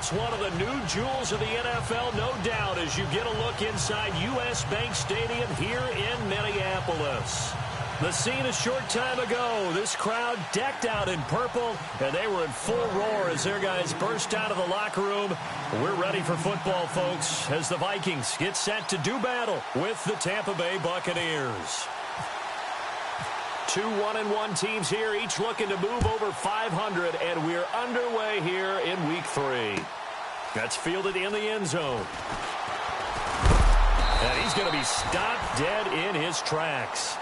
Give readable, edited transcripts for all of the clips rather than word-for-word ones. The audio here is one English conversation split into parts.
It's one of the new jewels of the NFL, no doubt, as you get a look inside U.S. Bank Stadium here in Minneapolis. The scene a short time ago, this crowd decked out in purple, and they were in full roar as their guys burst out of the locker room. We're ready for football, folks, as the Vikings get set to do battle with the Tampa Bay Buccaneers. Two 1-1 teams here, each looking to move over 500, and we're underway here in Week 3. That's fielded in the end zone. And he's going to be stopped dead in his tracks.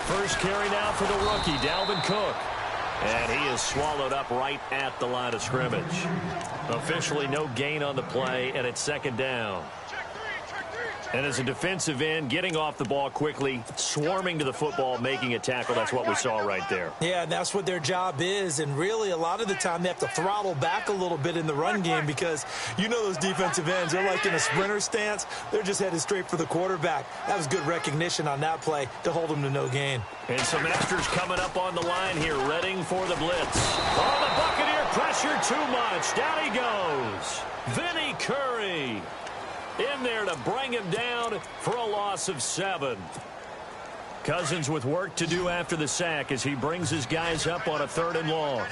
First carry now for the rookie, Dalvin Cook. And he is swallowed up right at the line of scrimmage. Officially no gain on the play, and it's second down. And as a defensive end, getting off the ball quickly, swarming to the football, making a tackle, that's what we saw right there. Yeah, and that's what their job is. And really, a lot of the time, they have to throttle back a little bit in the run game because you know those defensive ends, they're like in a sprinter stance. They're just headed straight for the quarterback. That was good recognition on that play to hold them to no gain. And some extras coming up on the line here, readying for the blitz. Oh, the Buccaneer pressure too much. Down he goes. Vinny Curry in there to bring him down for a loss of 7. Cousins with work to do after the sack as he brings his guys up on a 3rd and long.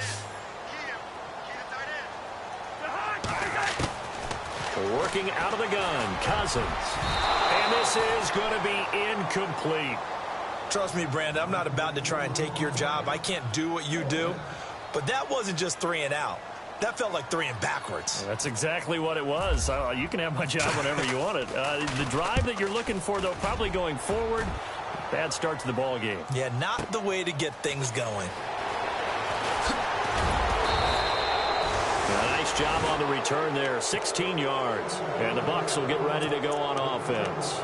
Working out of the gun, Cousins. And this is going to be incomplete. Trust me, Brandon, I'm not about to try and take your job. I can't do what you do. But that wasn't just 3 and out. That felt like 3 and backwards. That's exactly what it was. You can have my job whenever you want it. The drive that you're looking for, though, probably going forward. Bad start to the ball game. Yeah, not the way to get things going. A nice job on the return there. 16 yards. And the Bucs will get ready to go on offense.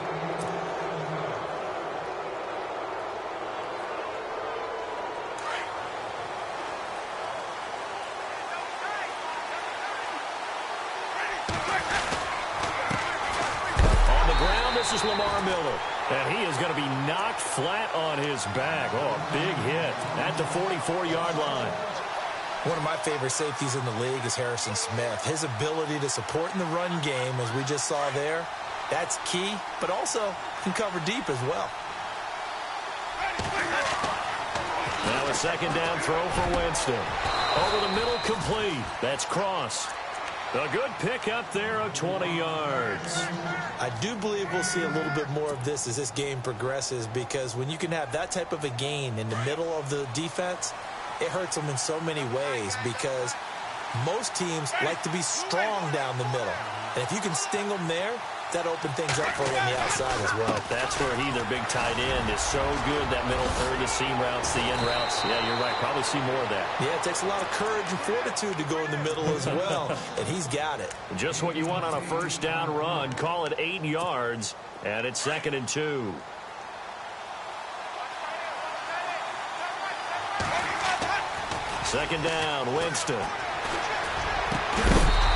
This is Lamar Miller, and he is going to be knocked flat on his back. Oh, a big hit at the 44-yard line. One of my favorite safeties in the league is Harrison Smith. His ability to support in the run game, as we just saw there, that's key, but also can cover deep as well. Now a second down throw for Winston. Over the middle, complete. That's Cross. A good pick up there of 20 yards. I do believe we'll see a little bit more of this as this game progresses, because when you can have that type of a gain in the middle of the defense, it hurts them in so many ways, because most teams like to be strong down the middle. And if you can sting them there, that opened things up for them on the outside as well. That's where their big tight end, is so good, that middle third, the seam routes, the end routes. Yeah, you're right. Probably see more of that. Yeah, it takes a lot of courage and fortitude to go in the middle as well, and he's got it. Just what you want on a first down run. Call it 8 yards, and it's 2nd and 2. Second down, Winston.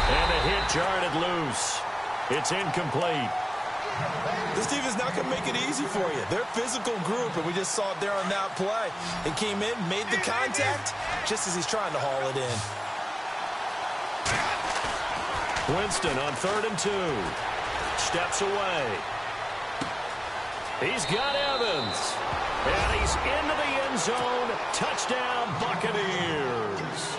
And a hit jarred it loose. It's incomplete. This team is not going to make it easy for you. They're a physical group, and we just saw it there on that play. It came in, made the contact, just as he's trying to haul it in. Winston on 3rd and 2. Steps away. He's got Evans. And he's into the end zone. Touchdown, Buccaneers.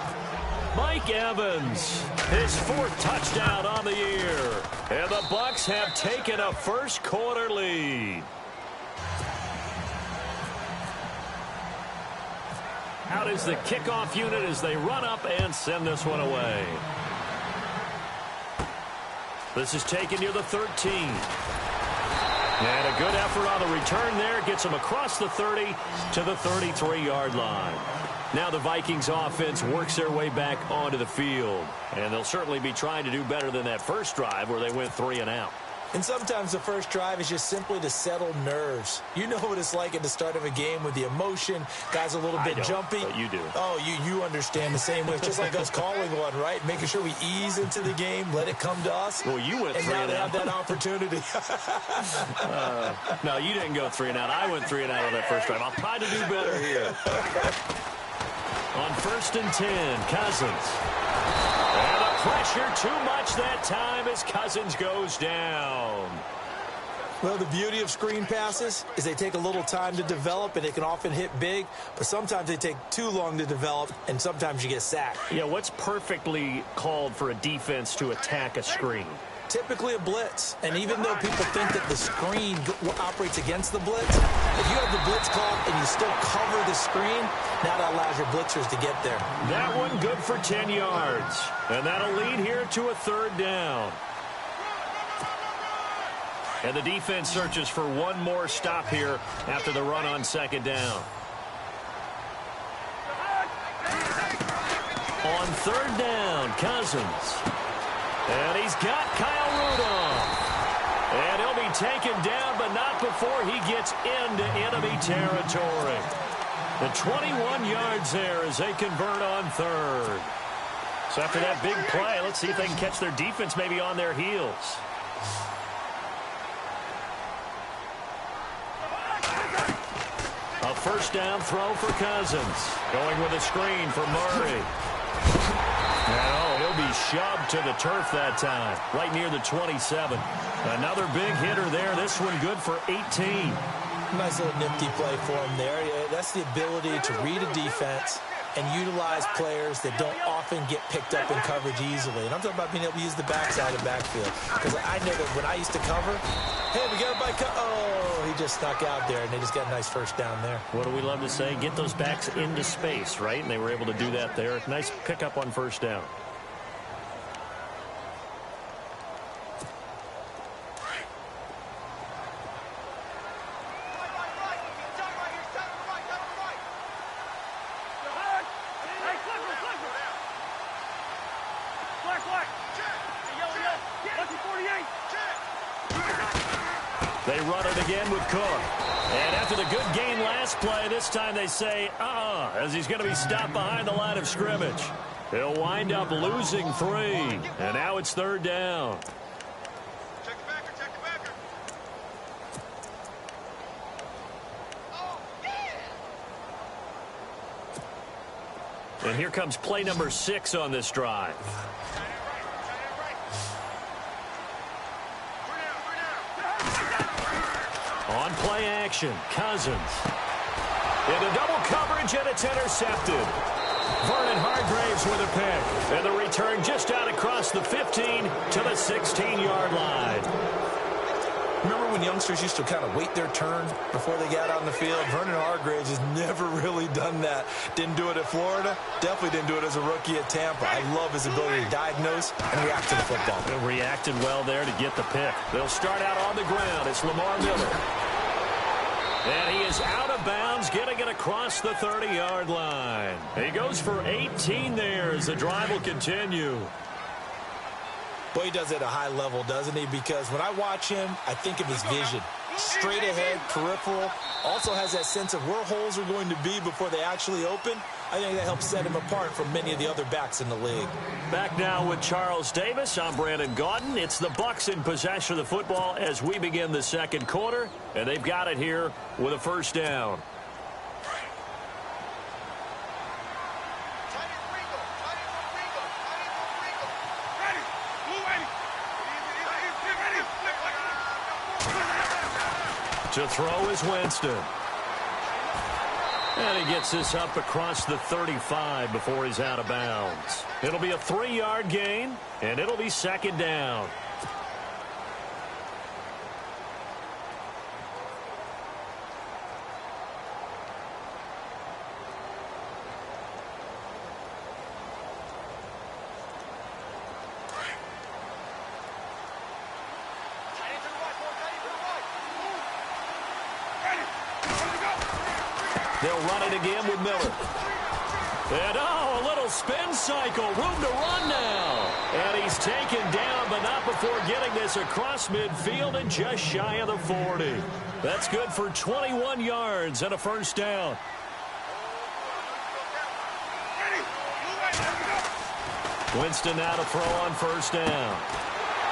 Mike Evans, his 4th touchdown on the year. And the Bucs have taken a first quarter lead. Out is the kickoff unit as they run up and send this one away. This is taken near the 13. And a good effort on the return there. Gets him across the 30 to the 33-yard line. Now the Vikings offense works their way back onto the field. And they'll certainly be trying to do better than that first drive where they went 3 and out. And sometimes the first drive is just simply to settle nerves. You know what it's like at the start of a game with the emotion. Guys a little bit jumpy. But you do. Oh, you understand the same way. It's just like us calling one, right? Making sure we ease into the game, let it come to us. Well, you went 3 and out. And now they have that opportunity. No, you didn't go 3 and out. I went 3 and out on that first drive. I'll try to do better here. On 1st and 10, Cousins. And the pressure too much that time as Cousins goes down. Well, the beauty of screen passes is they take a little time to develop, and they can often hit big, but sometimes they take too long to develop, and sometimes you get sacked. Yeah, what's perfectly called for a defense to attack a screen? Typically a blitz, and even though people think that the screen operates against the blitz, if you have the blitz called and you still cover the screen, now that allows your blitzers to get there. That one good for 10 yards, and that'll lead here to a 3rd down. And the defense searches for one more stop here after the run on 2nd down. On 3rd down, Cousins. And he's got Kyle Rudolph. And he'll be taken down, but not before he gets into enemy territory. The 21 yards there as they convert on 3rd. So after that big play, let's see if they can catch their defense maybe on their heels. A 1st down throw for Cousins. Going with a screen for Murray. And he'll be shoved to the turf that time, right near the 27. Another big hitter there. This one good for 18. Nice little nifty play for him there. Yeah, that's the ability to read a defense and utilize players that don't often get picked up in coverage easily. And I'm talking about being able to use the backside of backfield. Because I know that when I used to cover, hey, we got a bike. Oh, he just snuck out there, and they just got a nice 1st down there. What do we love to say? Get those backs into space, right? And they were able to do that there. Nice pickup on 1st down. They run it again with Cook. And after the good gain last play, this time they say, as he's going to be stopped behind the line of scrimmage. He'll wind up losing 3. And now it's 3rd down. Check the backer, check the backer. Oh, yeah! And here comes play number 6 on this drive. On play action, Cousins. Into double coverage, and it's intercepted. Vernon Hargreaves with a pick. And the return just out across the 15 to the 16-yard line. Remember when youngsters used to kind of wait their turn before they got on the field? Vernon Hargreaves has never really done that. Didn't do it at Florida. Definitely didn't do it as a rookie at Tampa. I love his ability to diagnose and react to the football. They reacted well there to get the pick. They'll start out on the ground. It's Lamar Miller. And he is out of bounds, getting it across the 30-yard line. He goes for 18 there as the drive will continue. Boy, he does it at a high level, doesn't he? Because when I watch him, I think of his vision. Straight ahead, peripheral. Also has that sense of where holes are going to be before they actually open. I think that helps set him apart from many of the other backs in the league. Back now with Charles Davis. I'm Brandon Gaudin. It's the Bucs in possession of the football as we begin the 2nd quarter. And they've got it here with a 1st down. To throw is Winston. And he gets this up across the 35 before he's out of bounds. It'll be a 3-yard gain, and it'll be 2nd down. They'll run it again with Miller. And a little spin cycle. Room to run now. And he's taken down, but not before getting this across midfield and just shy of the 40. That's good for 21 yards and a first down. Winston now to throw on first down.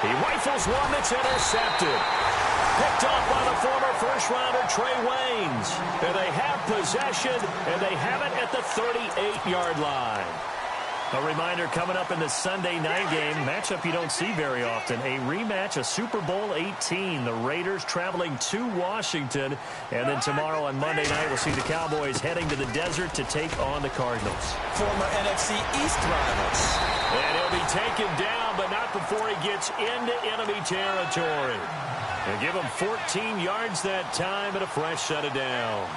He rifles one that's intercepted. Picked off by the former first-rounder Trey Waynes. And they have possession, and they have it at the 38-yard line. A reminder coming up in the Sunday night game, matchup you don't see very often, a rematch of Super Bowl 18. The Raiders traveling to Washington. And then tomorrow on Monday night, we'll see the Cowboys heading to the desert to take on the Cardinals. Former NFC East rivals. And he'll be taken down, but not before he gets into enemy territory. And give him 14 yards that time and a fresh set of downs.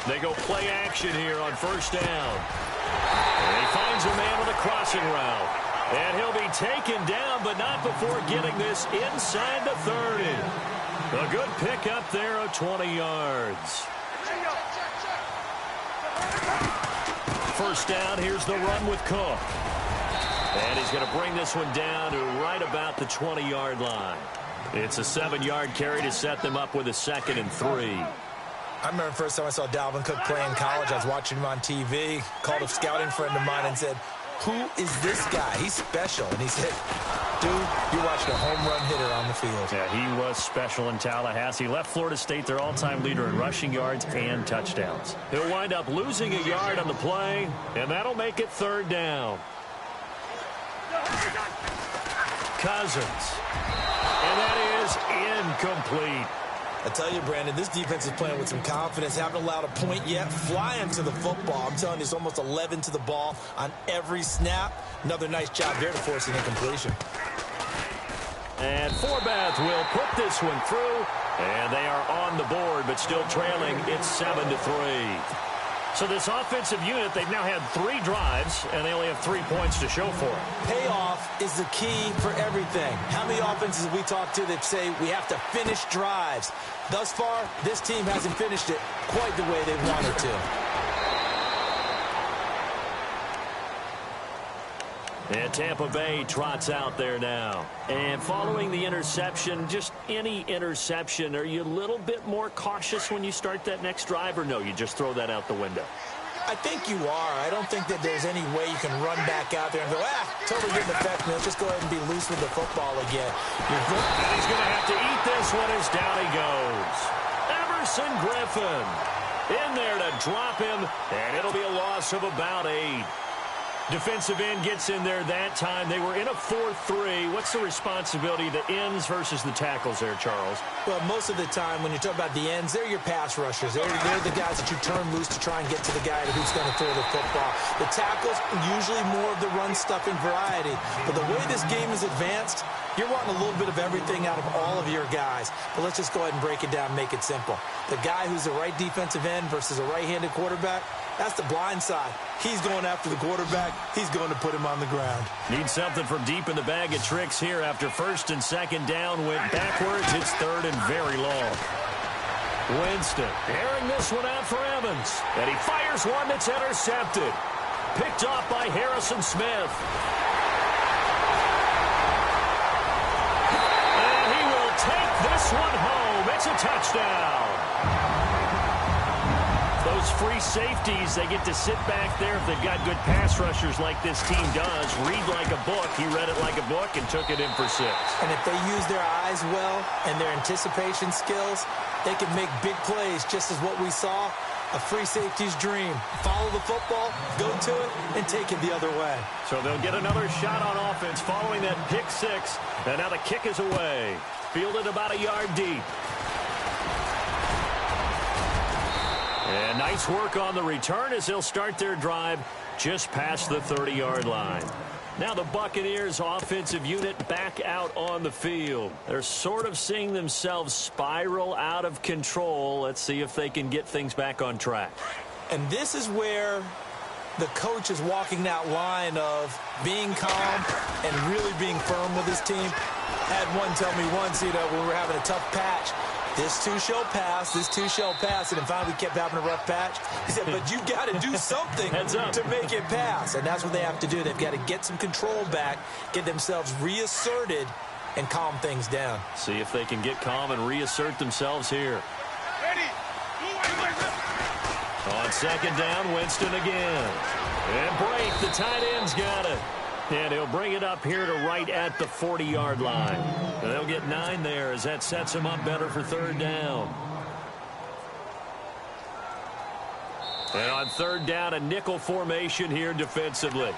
They go play action here on first down. And he finds a man with a crossing route. And he'll be taken down, but not before getting this inside the 30. A good pickup there of 20 yards. First down, here's the run with Cook. And he's going to bring this one down to right about the 20-yard line. It's a 7-yard carry to set them up with a 2nd and 3. I remember the first time I saw Dalvin Cook play in college. I was watching him on TV, called a scouting friend of mine and said, "Who is this guy? He's special." And he said, "Dude, you're watching a home run hitter on the field." Yeah, he was special in Tallahassee. Left Florida State their all-time leader in rushing yards and touchdowns. He'll wind up losing a yard on the play, and that'll make it 3rd down. Cousins. And that is incomplete. I tell you, Brandon, this defense is playing with some confidence. Haven't allowed a point yet. Flying to the football. I'm telling you, it's almost 11 to the ball on every snap. Another nice job there to force an incompletion. And Forbath will put this one through. And they are on the board, but still trailing. It's 7-3. So this offensive unit, they've now had 3 drives, and they only have 3 points to show for it. Payoff is the key for everything. How many offenses have we talked to that say we have to finish drives? Thus far, this team hasn't finished it quite the way they wanted to. And Tampa Bay trots out there now. And following the interception, just any interception, are you a little bit more cautious when you start that next drive, or no, you just throw that out the window? I think you are. I don't think that there's any way you can run back out there and go, totally didn't affect me. Let's just go ahead and be loose with the football again. And he's going to have to eat this one as down he goes. Everson Griffin in there to drop him, and it'll be a loss of about 8. Defensive end gets in there that time. They were in a 4-3. What's the responsibility, the ends versus the tackles there, Charles? Well, most of the time when you talk about the ends, they're your pass rushers. They're the guys that you turn loose to try and get to the guy who's going to throw the football. The tackles, usually more of the run-stuffing variety. But the way this game is advanced, you're wanting a little bit of everything out of all of your guys. But let's just go ahead and break it down and make it simple. The guy who's the right defensive end versus a right-handed quarterback, that's the blind side. He's going after the quarterback. He's going to put him on the ground. Need something from deep in the bag of tricks here after 1st and 2nd down. Went backwards. It's 3rd and very long. Winston airing this one out for Evans. And he fires one that's intercepted. Picked off by Harrison Smith. And he will take this one home. It's a touchdown. Those free safeties, they get to sit back there if they've got good pass rushers like this team does. Read like a book. He read it like a book and took it in for 6. And if they use their eyes well and their anticipation skills, they can make big plays, just as what we saw, a free safety's dream. Follow the football, go to it, and take it the other way. So they'll get another shot on offense following that pick 6. And now the kick is away. Fielded about a yard deep. And nice work on the return as they'll start their drive just past the 30-yard line. Now the Buccaneers offensive unit back out on the field. They're sort of seeing themselves spiral out of control. Let's see if they can get things back on track. And this is where the coach is walking that line of being calm and really being firm with his team. I had one tell me once, when we were having a tough patch, this too shall pass, this too shall pass, and then finally we kept having a rough patch. He said, but you got to do something to make it pass, and that's what they have to do. They've got to get some control back, get themselves reasserted, and calm things down. See if they can get calm and reassert themselves here. On second down, Winston again. And break, the tight end's got it. And he'll bring it up here to right at the 40-yard line. And they'll get 9 there as that sets him up better for third down. And on third down, a nickel formation here defensively.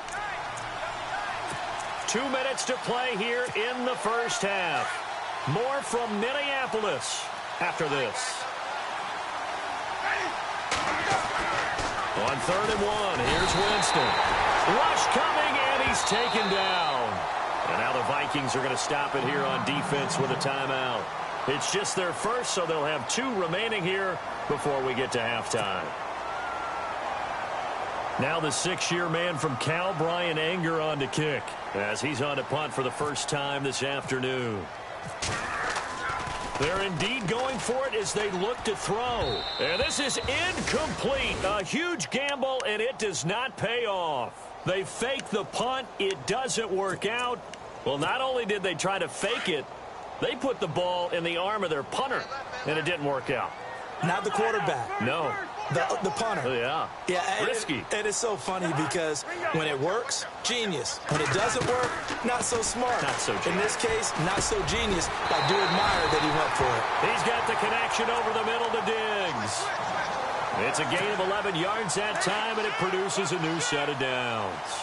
2 minutes to play here in the first half. More from Minneapolis after this. On third and 1, here's Winston. Rush coming, and he's taken down. And now the Vikings are going to stop it here on defense with a timeout. It's just their first, so they'll have 2 remaining here before we get to halftime. Now the 6-year man from Cal, Brian Anger, on to kick, as he's on to punt for the first time this afternoon. They're indeed going for it as they look to throw. And this is incomplete. A huge gamble, and it does not pay off. They fake the punt. It doesn't work out. Well, not only did they try to fake it, they put the ball in the arm of their punter, and it didn't work out. Not the quarterback. No. The punter. Oh, yeah. Risky. It is so funny because when it works, genius. When it doesn't work, not so smart. Not so genius. In this case, not so genius. I do admire that he went for it. He's got the connection over the middle to Diggs. It's a gain of 11 yards that time, and it produces a new set of downs.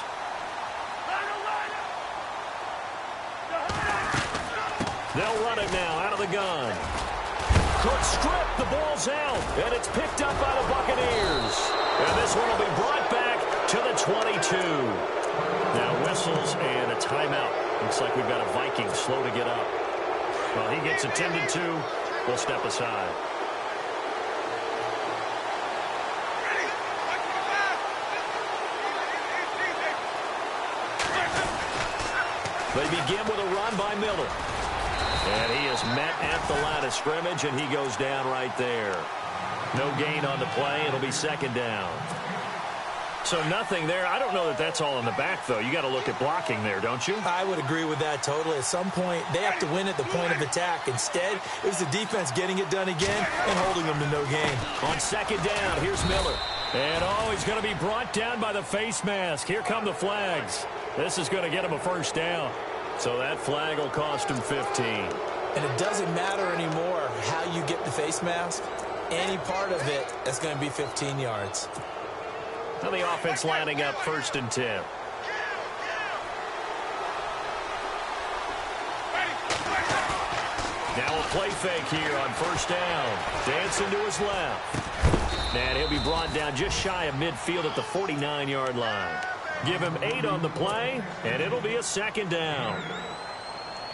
They'll run it now out of the gun. Cook strip, the ball's out, and it's picked up by the Buccaneers. And this one will be brought back to the 22. Now whistles and a timeout. Looks like we've got a Viking slow to get up. Well, he gets attended to. We'll step aside. They begin with a run by Miller. And he is met at the line of scrimmage, and he goes down right there. No gain on the play. It'll be second down. So nothing there. I don't know that that's all in the back, though. You got to look at blocking there, don't you? I would agree with that totally. At some point, they have to win at the point of attack. Instead, it was the defense getting it done again and holding them to no gain. On second down, here's Miller. And, he's going to be brought down by the face mask. Here come the flags. This is going to get him a first down. So that flag will cost him 15. And it doesn't matter anymore how you get the face mask. Any part of it is going to be 15 yards. Now the offense lining up first and 10. Now a play fake here on first down. Dancing to his left. And he'll be brought down just shy of midfield at the 49-yard line. Give him 8 on the play, and it'll be a second down.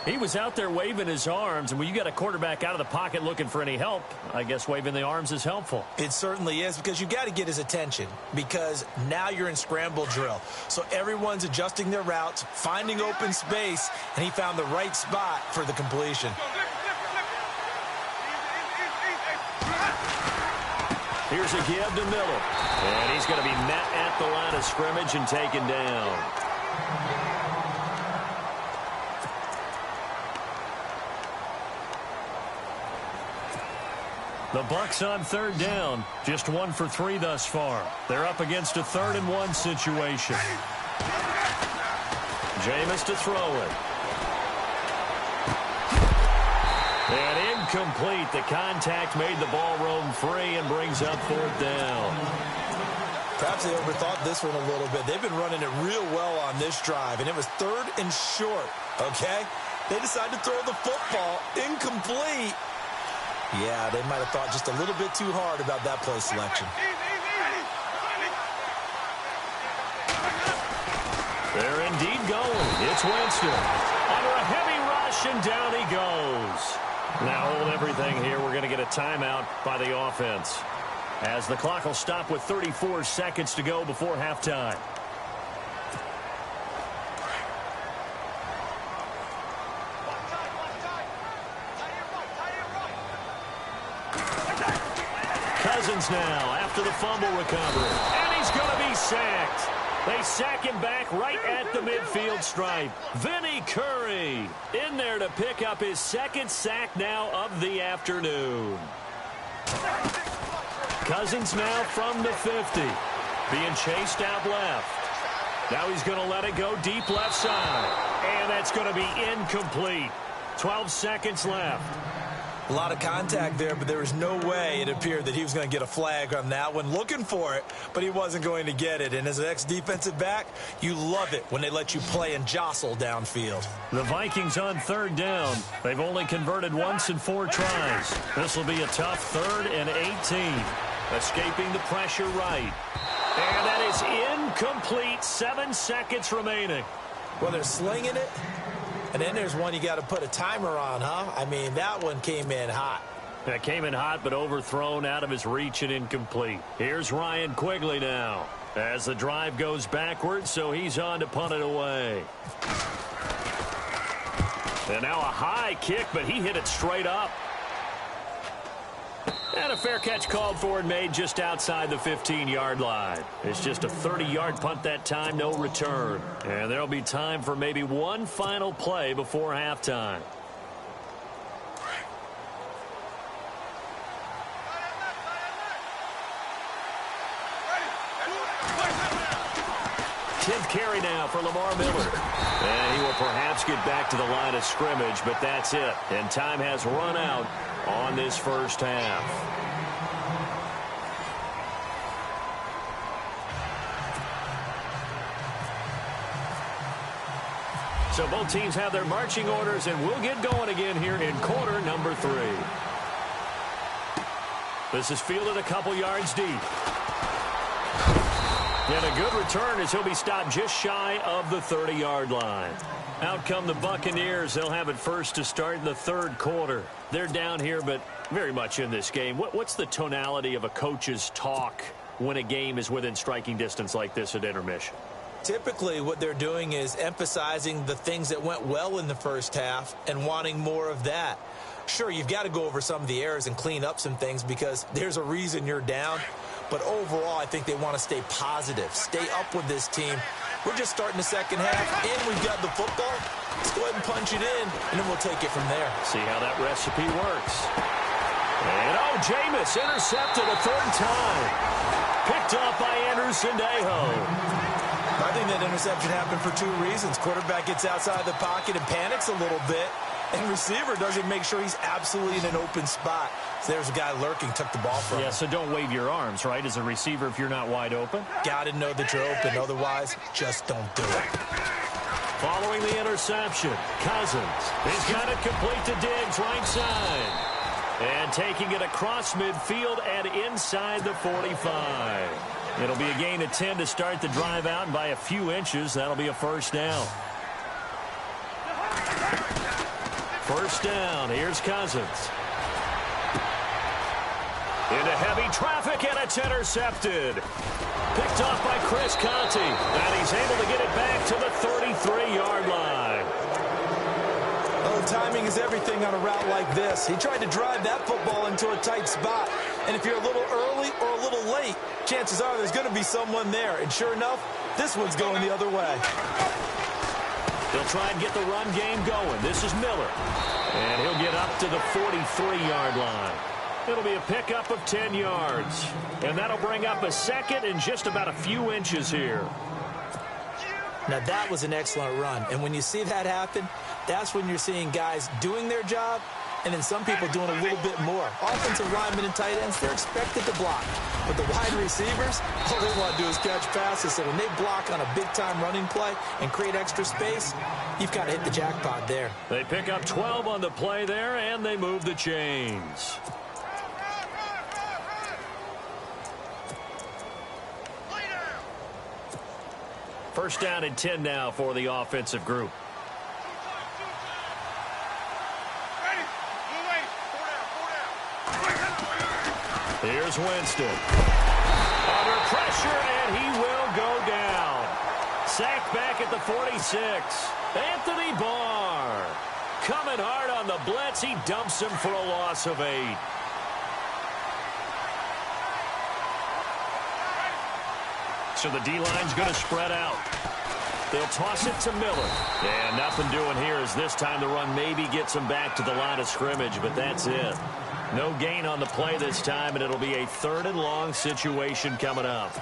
He was out there waving his arms, and when you got a quarterback out of the pocket looking for any help, I guess waving the arms is helpful. It certainly is, because you got to get his attention, because now you're in scramble drill. So everyone's adjusting their routes, finding open space, and he found the right spot for the completion. Here's a give to Miller. And he's going to be met at the line of scrimmage and taken down. The Bucks on third down. Just 1 for 3 thus far. They're up against a 3rd and 1 situation. Jameis to throw it. And incomplete. The contact made the ball roam free and brings up 4th down. Perhaps they overthought this one a little bit. They've been running it real well on this drive, and it was 3rd and short, okay? They decided to throw the football incomplete. Yeah, they might have thought just a little bit too hard about that play selection. They're indeed going. It's Winston. Under a heavy rush, and down he goes. Now hold everything here. We're going to get a timeout by the offense. as the clock will stop with 34 seconds to go before halftime. Cousins now after the fumble recovery. And he's going to be sacked. They sack him back right at the midfield stripe. Vinny Curry in there to pick up his second sack now of the afternoon. Cousins now from the 50. Being chased out left. Now he's going to let it go deep left side. And that's going to be incomplete. 12 seconds left. A lot of contact there, but there was no way it appeared that he was going to get a flag on that one. Looking for it, but he wasn't going to get it. And as an ex-defensive back, you love it when they let you play and jostle downfield. The Vikings on third down. They've only converted once in 4 tries. This will be a tough 3rd and 18. Escaping the pressure right. And that is incomplete. 7 seconds remaining. Well, they're slinging it. And then there's one you got to put a timer on, huh? I mean, that one came in hot. That came in hot, but overthrown out of his reach and incomplete. Here's Ryan Quigley now as the drive goes backwards, so he's on to punt it away. And now a high kick, but he hit it straight up. And a fair catch called for and made just outside the 15-yard line. It's just a 30-yard punt that time, no return. And there'll be time for maybe one final play before halftime. Tenth carry now for Lamar Miller. And he will perhaps get back to the line of scrimmage, but that's it. And time has run out on this first half. So both teams have their marching orders, and we'll get going again here in quarter number 3. This is fielded a couple yards deep. And a good return as he'll be stopped just shy of the 30-yard line. Out come the Buccaneers. They'll have it first to start in the 3rd quarter. They're down here, but very much in this game. What's the tonality of a coach's talk when a game is within striking distance like this at intermission? Typically, what they're doing is emphasizing the things that went well in the first half and wanting more of that. Sure, you've got to go over some of the errors and clean up some things because there's a reason you're down. But overall, I think they want to stay positive, stay up with this team. We're just starting the second half, and we've got the football. Let's go ahead and punch it in, and then we'll take it from there. See how that recipe works. And, Jameis intercepted a 3rd time. Picked off by Andrew Sendejo. I think that interception happened for 2 reasons. Quarterback gets outside the pocket and panics a little bit, and receiver doesn't make sure he's absolutely in an open spot. So there's a guy lurking, took the ball from him. Yeah, so don't wave your arms, right, as a receiver if you're not wide open. Got to know that you're open. Otherwise, just don't do it. Following the interception, Cousins. He's got it complete to Diggs, right side. And taking it across midfield and inside the 45. It'll be a gain of 10 to start the drive out, and by a few inches, that'll be a first down. First down, here's Cousins. Into heavy traffic, and it's intercepted. Picked off by Chris Conte, and he's able to get it back to the 33-yard line. Oh, timing is everything on a route like this. He tried to drive that football into a tight spot, and if you're a little early or a little late, chances are there's going to be someone there, and sure enough, this one's going the other way. They'll try and get the run game going. This is Miller, and he'll get up to the 43-yard line. It'll be a pickup of 10 yards. And that'll bring up a second and just about a few inches here. Now, that was an excellent run. And when you see that happen, that's when you're seeing guys doing their job and then some people doing a little bit more. Offensive linemen and tight ends, they're expected to block. But the wide receivers, all they want to do is catch passes. So when they block on a big-time running play and create extra space, you've got to hit the jackpot there. They pick up 12 on the play there, and they move the chains. First down and 10 now for the offensive group. Here's Winston. Under pressure, and he will go down. Sacked back at the 46. Anthony Barr. Coming hard on the blitz. He dumps him for a loss of 8. So the D-line's going to spread out. They'll toss it to Miller. And nothing doing here as this time the run maybe gets him back to the line of scrimmage, but that's it. No gain on the play this time, and it'll be a 3rd and long situation coming up.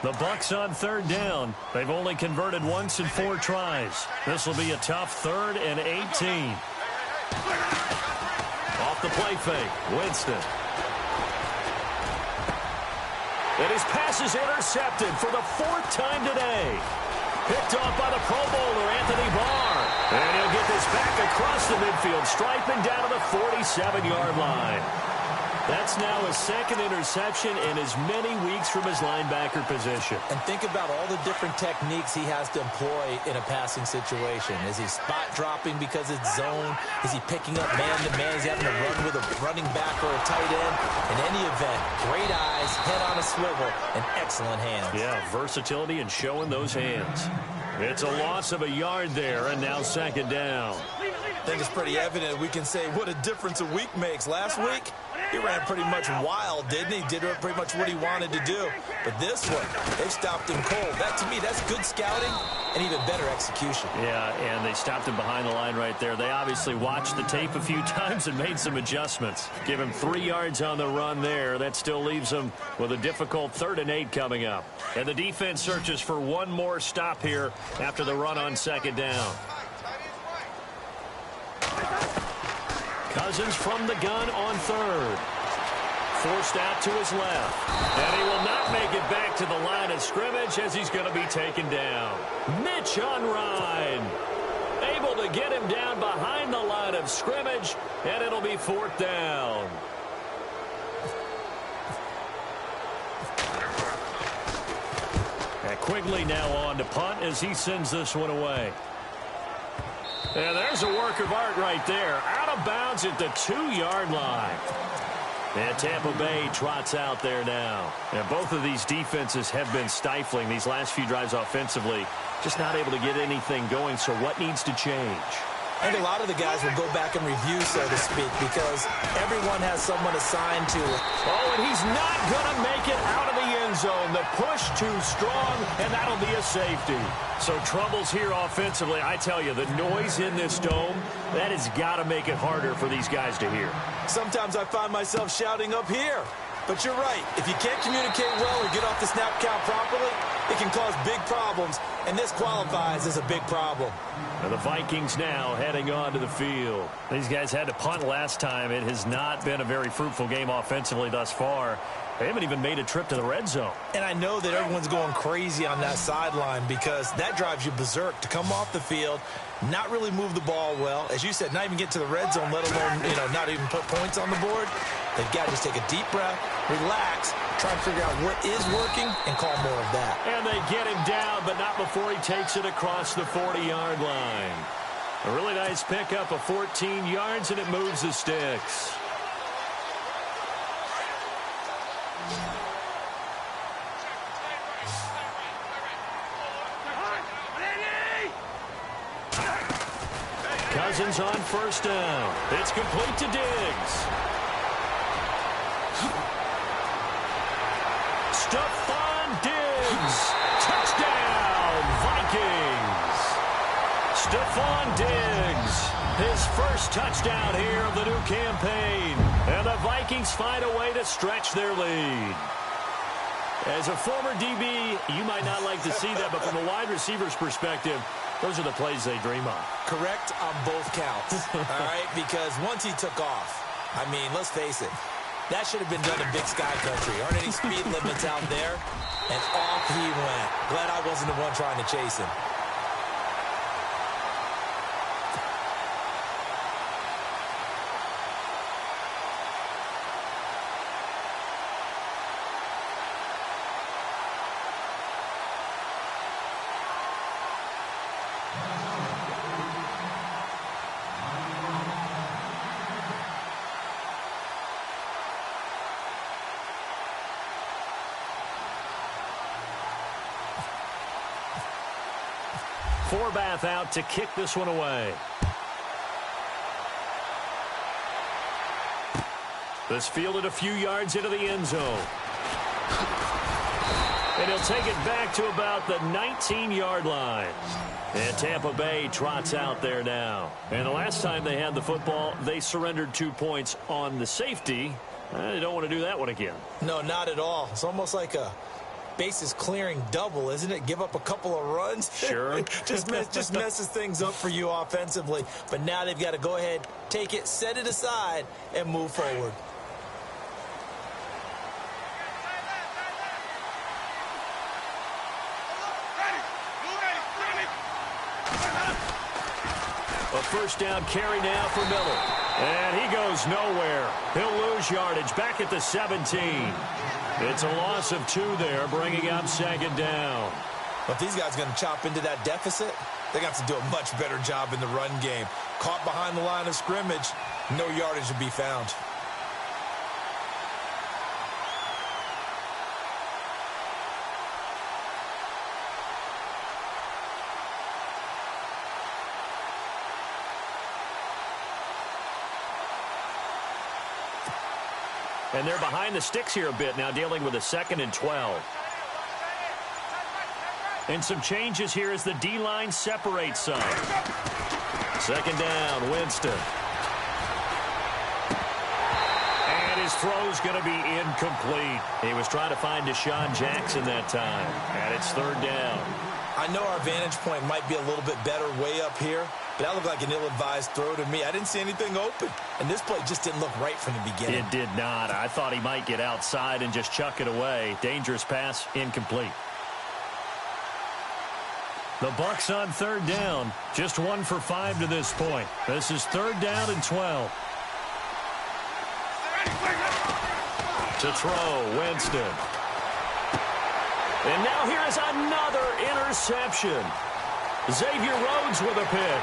The Bucs on 3rd down. They've only converted once in 4 tries. This will be a tough 3rd and 18. Off the play fake, Winston. And his pass is intercepted for the 4th time today. Picked off by the Pro Bowler, Anthony Barr. And he'll get this back across the midfield stripe and down to the 47-yard line. That's now his 2nd interception in as many weeks from his linebacker position. And think about all the different techniques he has to employ in a passing situation. Is he spot dropping because it's zone? Is he picking up man-to-man? Is he having to run with a running back or a tight end? In any event, great eyes, head on a swivel, and excellent hands. Yeah, versatility and showing those hands. It's a loss of a yard there, and now 2nd down. I think it's pretty evident we can say what a difference a week makes. Last week, he ran pretty much wild, didn't he? Did pretty much what he wanted to do. But this one, they stopped him cold. That, to me, that's good scouting and even better execution. Yeah, and they stopped him behind the line right there. They obviously watched the tape a few times and made some adjustments. Give him 3 yards on the run there. That still leaves him with a difficult 3rd and 8 coming up. And the defense searches for one more stop here after the run on 2nd down. Cousins from the gun on 3rd. Forced out to his left. And he will not make it back to the line of scrimmage as he's going to be taken down. Mitch on Ryan. Able to get him down behind the line of scrimmage, and it'll be 4th down. And Quigley now on to punt as he sends this one away. And there's a work of art right there. Out of bounds at the 2-yard line. And Tampa Bay trots out there now. And both of these defenses have been stifling these last few drives offensively. Just not able to get anything going, so what needs to change? I think a lot of the guys will go back and review, so to speak, because everyone has someone assigned to it. Oh, and he's not going to make it out of the end zone. The push too strong, and that'll be a safety. So troubles here offensively. I tell you, the noise in this dome, that has got to make it harder for these guys to hear. Sometimes I find myself shouting up here. But you're right. If you can't communicate well or get off the snap count properly, it can cause big problems, and this qualifies as a big problem. And the Vikings now heading onto the field. These guys had to punt last time. It has not been a very fruitful game offensively thus far. They haven't even made a trip to the red zone. And I know that everyone's going crazy on that sideline because that drives you berserk to come off the field, not really move the ball well. As you said, not even get to the red zone, let alone, not even put points on the board. They've got to just take a deep breath, relax, try and figure out what is working, and call more of that. And they get him down, but not before he takes it across the 40-yard line. A really nice pickup of 14 yards, and it moves the sticks. Cousins on 1st down. It's complete to Diggs. Stephon Diggs. Touchdown, Vikings. Stephon Diggs. His first touchdown here of the new campaign. And the Vikings find a way to stretch their lead. As a former DB, you might not like to see that, but from a wide receiver's perspective, those are the plays they dream of. Correct on both counts, all right? Because once he took off, I mean, let's face it, that should have been done in Big Sky Country. Aren't any speed limits out there? And off he went. Glad I wasn't the one trying to chase him. Forbath out to kick this one away. This fielded a few yards into the end zone. And he'll take it back to about the 19-yard line. And Tampa Bay trots out there now. And the last time they had the football, they surrendered 2 points on the safety. They don't want to do that one again. No, not at all. It's almost like a bases clearing double, isn't it? Give up a couple of runs. Sure. just messes things up for you offensively. But now they've got to go ahead, take it, set it aside, and move forward. A first down carry now for Miller. And he goes nowhere. He'll lose yardage back at the 17. It's a loss of 2 there, bringing up second down. But these guys are going to chop into that deficit. They got to do a much better job in the run game. Caught behind the line of scrimmage, no yardage to be found. And they're behind the sticks here a bit now, dealing with a 2nd and 12. And some changes here as the D-line separates some. Second down, Winston. And his throw's going to be incomplete. He was trying to find Deshaun Jackson that time. And it's 3rd down. I know our vantage point might be a little bit better way up here, but that looked like an ill-advised throw to me. I didn't see anything open, and this play just didn't look right from the beginning. It did not. I thought he might get outside and just chuck it away. Dangerous pass, incomplete. The Bucs on 3rd down, just 1 for 5 to this point. This is 3rd down and 12. To throw, Winston. And now here is another interception. Xavier Rhodes with a pick.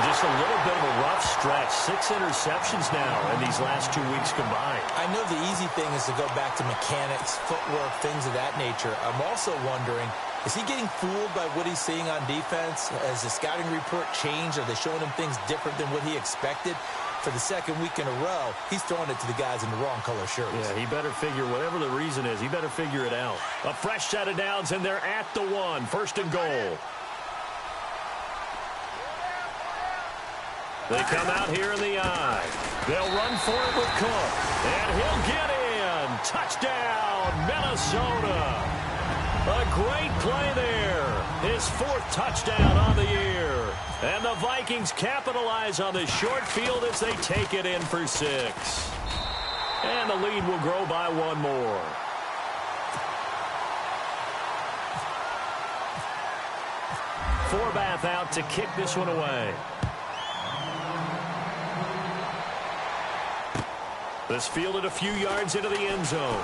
Just a little bit of a rough stretch. 6 interceptions now in these last 2 weeks combined. I know the easy thing is to go back to mechanics, footwork, things of that nature. I'm also wondering, is he getting fooled by what he's seeing on defense? Has the scouting report changed? Are they showing him things different than what he expected? For the 2nd week in a row, he's throwing it to the guys in the wrong color shirts. Yeah, he better figure, whatever the reason is, he better figure it out. A fresh set of downs, and they're at the 1. 1st and goal. They come out here in the eye. They'll run for it with Cook. And he'll get in. Touchdown, Minnesota. A great play there. His 4th touchdown on the year. And the Vikings capitalize on this short field as they take it in for 6. And the lead will grow by 1 more. Forbath out to kick this one away. This fielded a few yards into the end zone.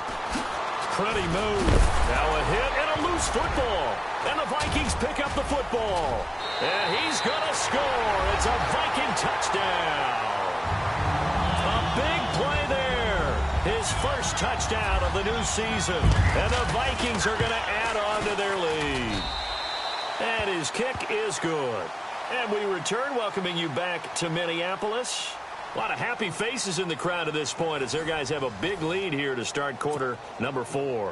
Pretty move. Now a hit and a loose football. And the Vikings pick up the football. And he's going to score. It's a Viking touchdown. A big play there. His 1st touchdown of the new season. And the Vikings are going to add on to their lead. And his kick is good. And we return, welcoming you back to Minneapolis. A lot of happy faces in the crowd at this point as their guys have a big lead here to start quarter number 4.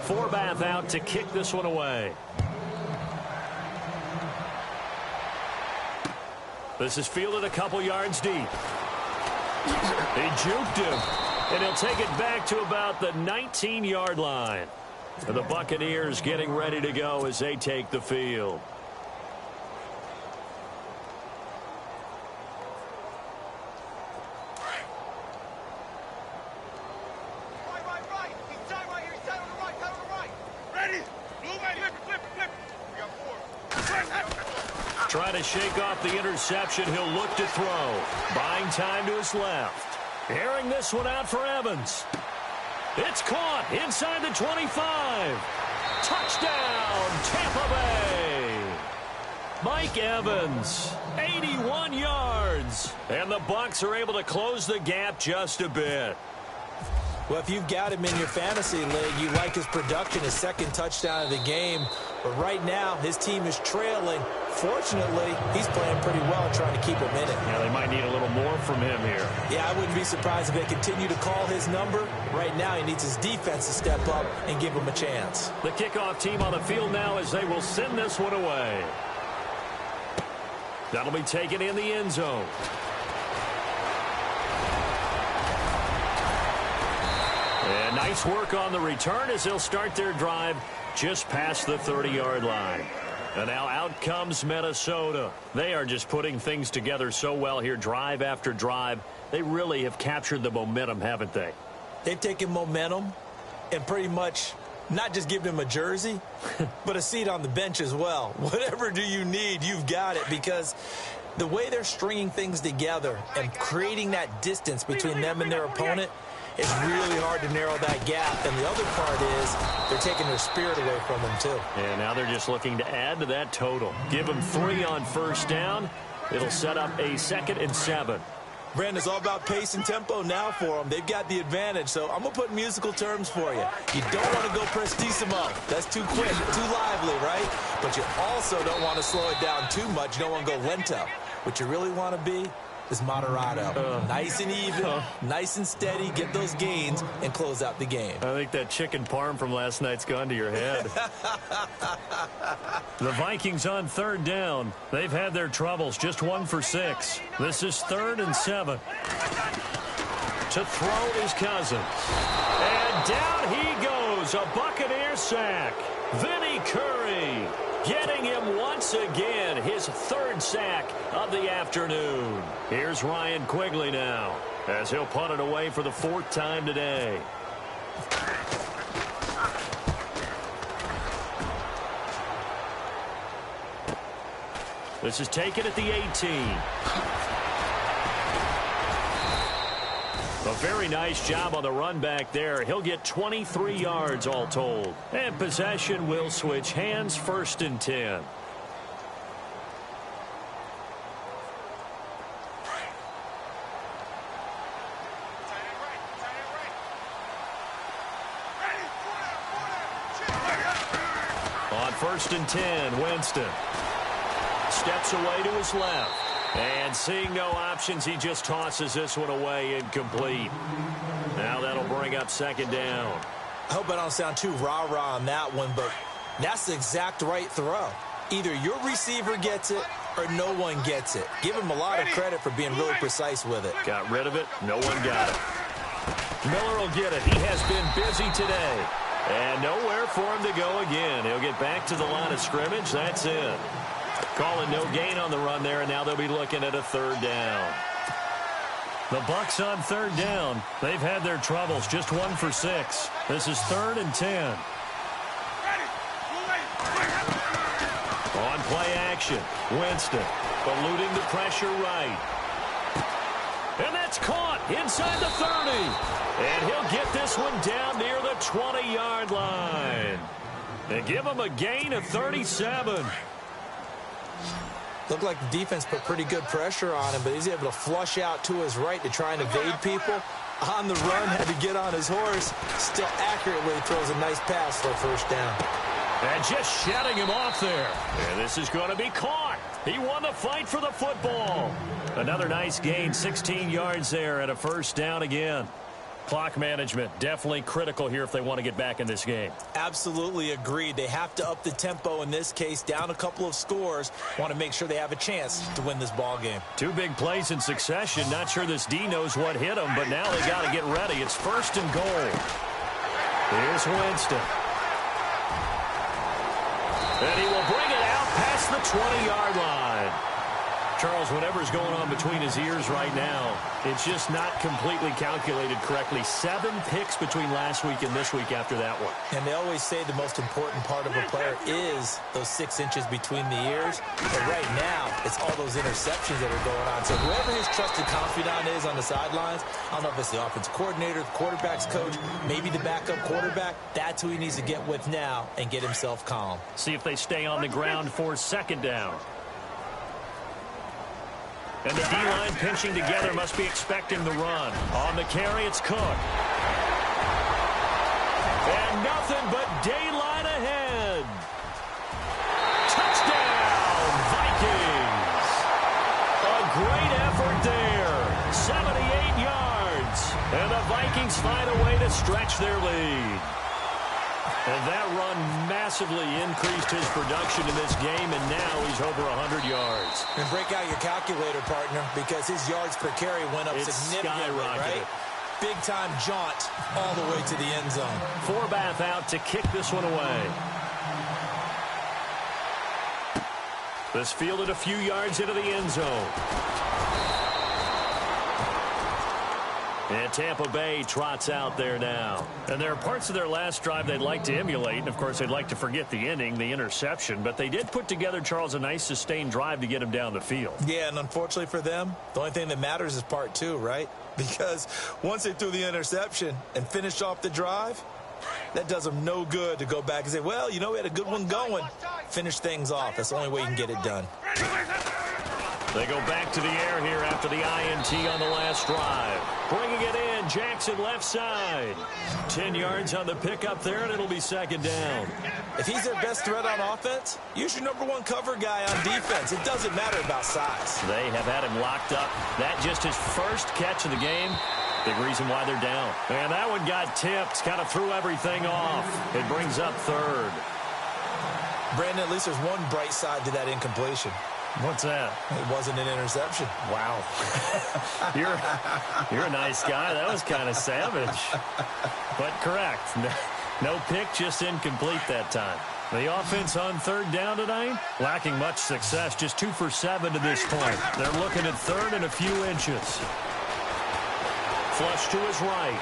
Forbath out to kick this one away. This is fielded a couple yards deep. He juked him, and he'll take it back to about the 19-yard line. The Buccaneers getting ready to go as they take the field. Right. He's tied right here. He's tied on the right. Ready? Blue man, flip. We got 4. Try to shake off the interception. He'll look to throw. Buying time to his left. Airing this one out for Evans. It's caught inside the 25. Touchdown, Tampa Bay. Mike Evans, 81 yards. And the Bucs are able to close the gap just a bit. Well, if you've got him in your fantasy league, you like his production, his second touchdown of the game. But right now, his team is trailing. Fortunately, he's playing pretty well trying to keep him in it. Yeah, they might need a little more from him here. Yeah, I wouldn't be surprised if they continue to call his number. Right now, he needs his defense to step up and give him a chance. The kickoff team on the field now as they will send this one away. That'll be taken in the end zone. And nice work on the return as they'll start their drive just past the 30-yard line. And now out comes Minnesota. They are just putting things together so well here, drive after drive. They really have captured the momentum, haven't they? They've taken momentum and pretty much not just given him a jersey, but a seat on the bench as well. Whatever do you need, you've got it, because the way they're stringing things together and creating that distance between them and their opponent, it's really hard to narrow that gap. And the other part is they're taking their spirit away from them, too. And now they're just looking to add to that total. Give them 3 on first down. It'll set up a 2nd and 7. Brandon, it's all about pace and tempo now for them. They've got the advantage. So I'm going to put musical terms for you. You don't want to go prestissimo. That's too quick, too lively, right? But you also don't want to slow it down too much. You don't want to go lento. What you really want to be is moderato. Nice and even, nice and steady, get those gains, and close out the game. I think that chicken parm from last night's gone to your head. The Vikings on 3rd down. They've had their troubles, just 1 for 6. This is 3rd and 7. To throw is Cousins. And down he goes, a Buccaneer sack. Vinny Curry getting him once again, his 3rd sack of the afternoon. Here's Ryan Quigley now, as he'll punt it away for the 4th time today. This is taken at the 18. A very nice job on the run back there. He'll get 23 yards all told. And possession will switch hands, 1st and 10. On 1st and 10, Winston steps away to his left. And seeing no options, he just tosses this one away, incomplete. Now that'll bring up 2nd down. I hope I don't sound too rah-rah on that one, but that's the exact right throw. Either your receiver gets it or no one gets it. Give him a lot of credit for being really precise with it. Got rid of it. No one got it. Miller will get it. He has been busy today. And nowhere for him to go again. He'll get back to the line of scrimmage. That's it. Calling no gain on the run there, and now they'll be looking at a 3rd down. The Bucs on 3rd down. They've had their troubles, just 1 for 6. This is 3rd and 10. On play action, Winston eluding the pressure right. And that's caught inside the 30. And he'll get this one down near the 20-yard line. And give him a gain of 37. Looked like the defense put pretty good pressure on him, but he's able to flush out to his right to try and evade people. On the run, had to get on his horse. Still accurately throws a nice pass for a 1st down. And just shutting him off there. And this is going to be caught. He won the fight for the football. Another nice gain, 16 yards there, and a 1st down again. Clock management definitely critical here if they want to get back in this game. Absolutely agreed. They have to up the tempo in this case, down a couple of scores. Want to make sure they have a chance to win this ball game. 2 big plays in succession. Not sure this D knows what hit him, but now they got to get ready. It's 1st and goal. Here's Winston. And he will bring it out past the 20-yard line. Charles, whatever's going on between his ears right now, it's just not completely calculated correctly. 7 picks between last week and this week after that one. And they always say the most important part of a player is those 6 inches between the ears. But right now, it's all those interceptions that are going on. So whoever his trusted confidant is on the sidelines, I don't know if it's the offense coordinator, the quarterback's coach, maybe the backup quarterback, that's who he needs to get with now and get himself calm. See if they stay on the ground for 2nd down. And the D-line pinching together must be expecting the run. On the carry, it's Cook. And nothing but daylight ahead. Touchdown, Vikings. A great effort there. 78 yards. And the Vikings find a way to stretch their lead. And that run massively increased his production in this game, and now he's over 100 yards. And break out your calculator, partner, because his yards per carry went up significantly, right? Big-time jaunt all the way to the end zone. Forbath out to kick this one away. This fielded a few yards into the end zone. And Tampa Bay trots out there now. And there are parts of their last drive they'd like to emulate. And, of course, they'd like to forget the inning, the interception. But they did put together, Charles, a nice sustained drive to get him down the field. Yeah, and unfortunately for them, the only thing that matters is part two, right? Because once they threw the interception and finished off the drive, that does them no good to go back and say, well, you know, we had a good one going. Finish things off. That's the only way you can get it done. They go back to the air here after the INT on the last drive. Bringing it in, Jackson left side. 10 yards on the pickup there, and it'll be second down. If he's their best threat on offense, use your number one cover guy on defense. It doesn't matter about size. They have had him locked up. That just his first catch of the game. Big reason why they're down. And that one got tipped, kind of threw everything off. It brings up third. Brandon, at least there's one bright side to that incompletion. What's that? It wasn't an interception. Wow. You're a nice guy. That was kind of savage. But correct. No pick, just incomplete that time. The offense on third down tonight, lacking much success, just 2 for 7 to this point. They're looking at third and a few inches. Flush to his right.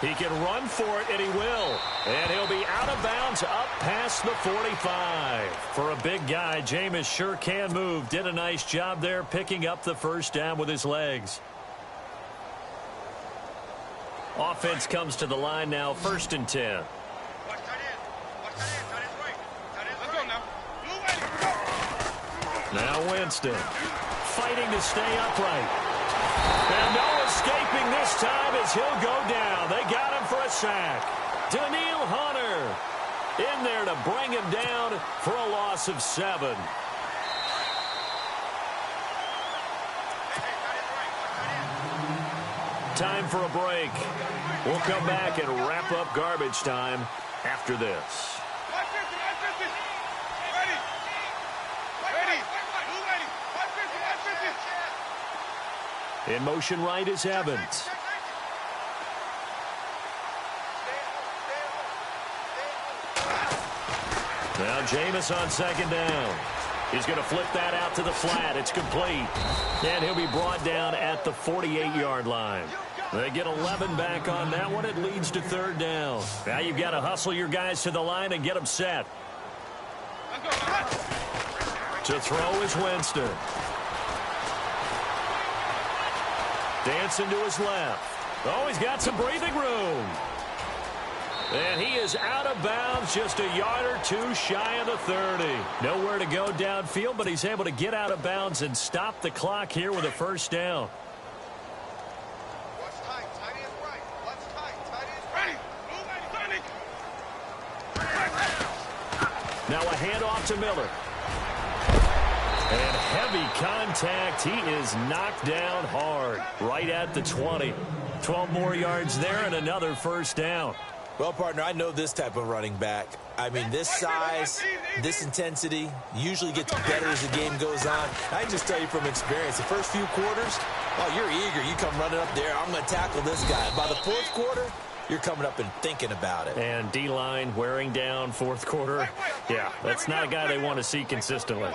He can run for it, and he will. And he'll be out of bounds up past the 45. For a big guy, Jameis sure can move. Did a nice job there picking up the first down with his legs. Offense comes to the line now, 1st and 10. Now Winston fighting to stay upright. And no escaping this time as he'll go down. They got him for a sack. Daniil Hunter in there to bring him down for a loss of 7. Time for a break. We'll come back and wrap up garbage time after this. In motion right is Evans. Now Jameis on second down. He's going to flip that out to the flat. It's complete. And he'll be brought down at the 48-yard line. They get 11 back on that one. It leads to third down. Now you've got to hustle your guys to the line and get them set. To throw is Winston. Dancing to his left. Oh, he's got some breathing room. And he is out of bounds, just a yard or two shy of the 30. Nowhere to go downfield, but he's able to get out of bounds and stop the clock here with a first down. What's tight? Tight is right. What's tight? Tight is ready. Move, Now a handoff to Miller. And heavy contact. He is knocked down hard. Right at the 20. 12 more yards there and another first down. Well, partner, I know this type of running back. I mean, this size, this intensity usually gets better as the game goes on. I can just tell you from experience, the first few quarters, oh, you're eager. You come running up there. I'm going to tackle this guy. By the fourth quarter, you're coming up and thinking about it. And D-line wearing down fourth quarter. Yeah, that's not a guy they want to see consistently.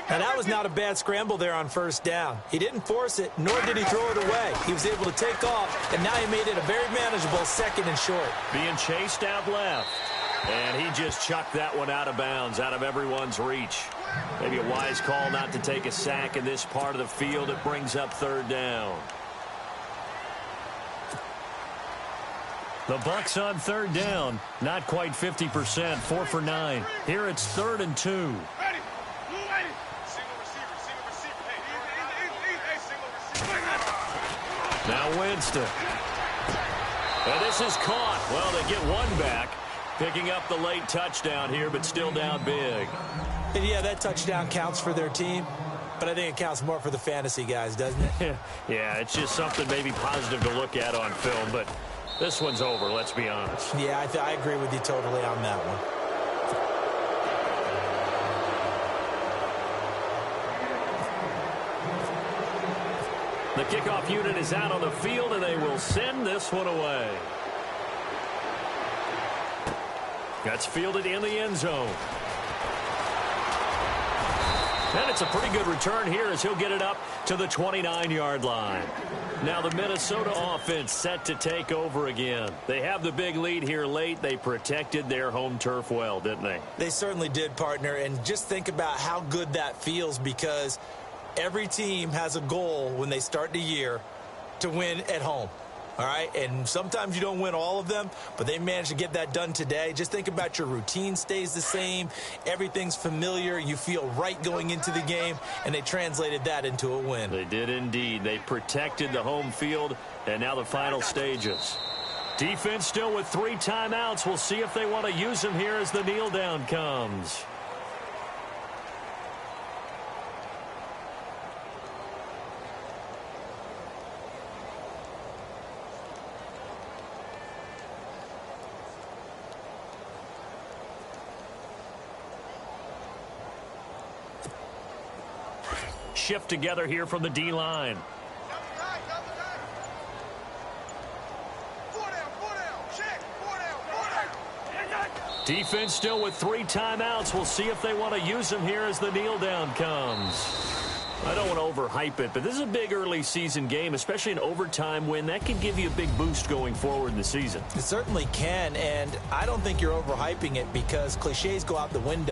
And that was not a bad scramble there on first down. He didn't force it, nor did he throw it away. He was able to take off, and now he made it a very manageable second and short. Being chased out left. And he just chucked that one out of bounds, out of everyone's reach. Maybe a wise call not to take a sack in this part of the field. It brings up third down. The Bucks on third down. Not quite 50%, 4 for 9. Here it's 3rd and 2. ready. Single receiver. Single receiver. Hey, Now Winston. And this is caught. Well, they get one back. Picking up the late touchdown here, but still down big. And yeah, that touchdown counts for their team, but I think it counts more for the fantasy guys, doesn't it? Yeah, it's just something maybe positive to look at on film, but this one's over, let's be honest. Yeah, I agree with you totally on that one. The kickoff unit is out on the field, and they will send this one away. That's fielded in the end zone. And it's a pretty good return here as he'll get it up to the 29-yard line. Now the Minnesota offense set to take over again. They have the big lead here late. They protected their home turf well, didn't they? They certainly did, partner. And just think about how good that feels, because every team has a goal when they start the year to win at home. All right, and sometimes you don't win all of them, but they managed to get that done today. Just think about your routine stays the same. Everything's familiar. You feel right going into the game, and they translated that into a win. They did indeed. They protected the home field, and now the final stages. Defense still with 3 timeouts. We'll see if they want to use them here as the kneel down comes. Shift together here from the D-line. Defense still with 3 timeouts. We'll see if they want to use them here as the kneel down comes. I don't want to overhype it, but this is a big early season game, especially an overtime win. That could give you a big boost going forward in the season. It certainly can, and I don't think you're overhyping it, because cliches go out the window.